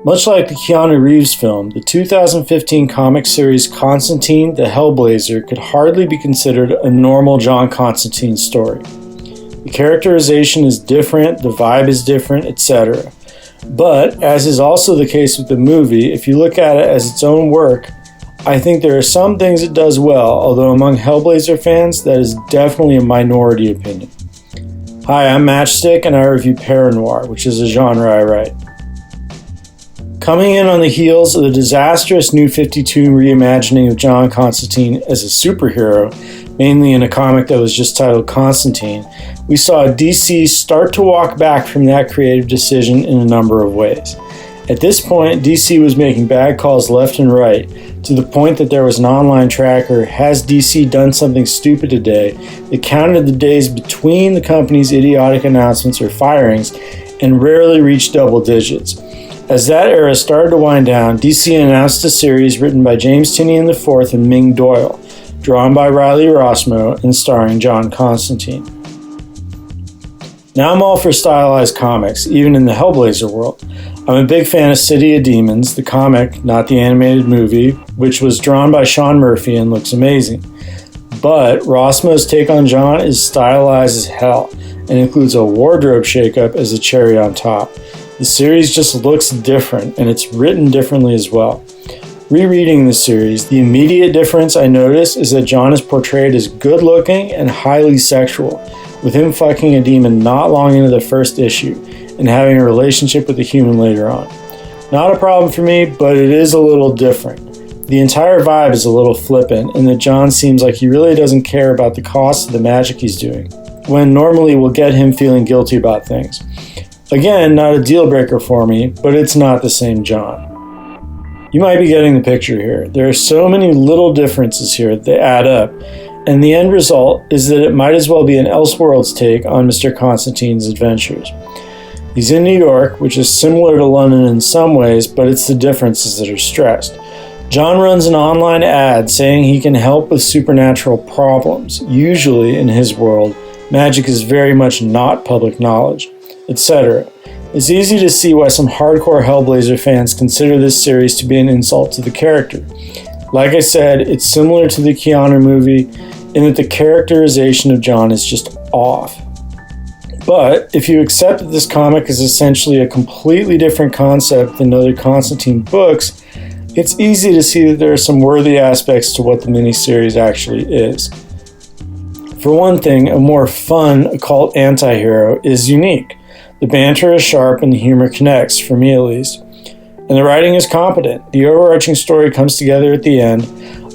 Much like the Keanu Reeves film, the 2015 comic series Constantine the Hellblazer could hardly be considered a normal John Constantine story. The characterization is different, the vibe is different, etc. But, as is also the case with the movie, if you look at it as its own work, I think there are some things it does well, although among Hellblazer fans, that is definitely a minority opinion. Hi, I'm Matchstick, and I review Paranoir, which is a genre I write. Coming in on the heels of the disastrous New 52 reimagining of John Constantine as a superhero, mainly in a comic that was just titled Constantine, we saw DC start to walk back from that creative decision in a number of ways. At this point, DC was making bad calls left and right, to the point that there was an online tracker, Has DC Done Something Stupid Today?, that counted the days between the company's idiotic announcements or firings and rarely reached double digits. As that era started to wind down, DC announced a series written by James Tynion IV and Ming Doyle, drawn by Riley Rossmo and starring John Constantine. Now I'm all for stylized comics, even in the Hellblazer world. I'm a big fan of City of Demons, the comic, not the animated movie, which was drawn by Sean Murphy and looks amazing. But Rossmo's take on John is stylized as hell and includes a wardrobe shakeup as a cherry on top. The series just looks different, and it's written differently as well. Rereading the series, the immediate difference I notice is that John is portrayed as good-looking and highly sexual, with him fucking a demon not long into the first issue, and having a relationship with a human later on. Not a problem for me, but it is a little different. The entire vibe is a little flippant, in that John seems like he really doesn't care about the cost of the magic he's doing, when normally we'll get him feeling guilty about things. Again, not a deal breaker for me, but it's not the same John. You might be getting the picture here. There are so many little differences here that they add up, and the end result is that it might as well be an Elseworlds take on Mr. Constantine's adventures. He's in New York, which is similar to London in some ways, but it's the differences that are stressed. John runs an online ad saying he can help with supernatural problems. Usually, in his world, magic is very much not public knowledge, etc. It's easy to see why some hardcore Hellblazer fans consider this series to be an insult to the character. Like I said, it's similar to the Keanu movie in that the characterization of John is just off. But if you accept that this comic is essentially a completely different concept than other Constantine books, it's easy to see that there are some worthy aspects to what the miniseries actually is. For one thing, a more fun occult anti-hero is unique. The banter is sharp and the humor connects, for me at least. And the writing is competent. The overarching story comes together at the end,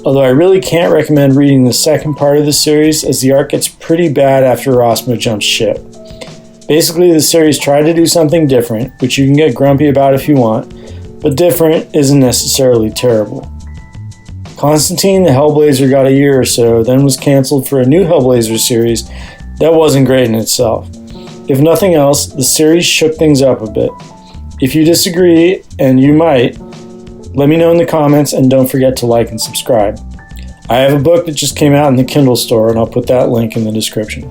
although I really can't recommend reading the second part of the series as the arc gets pretty bad after Rossmo jumps ship. Basically, the series tried to do something different, which you can get grumpy about if you want, but different isn't necessarily terrible. Constantine the Hellblazer got a year or so, then was canceled for a new Hellblazer series that wasn't great in itself. If nothing else, the series shook things up a bit. If you disagree, and you might, let me know in the comments and don't forget to like and subscribe. I have a book that just came out in the Kindle store and I'll put that link in the description.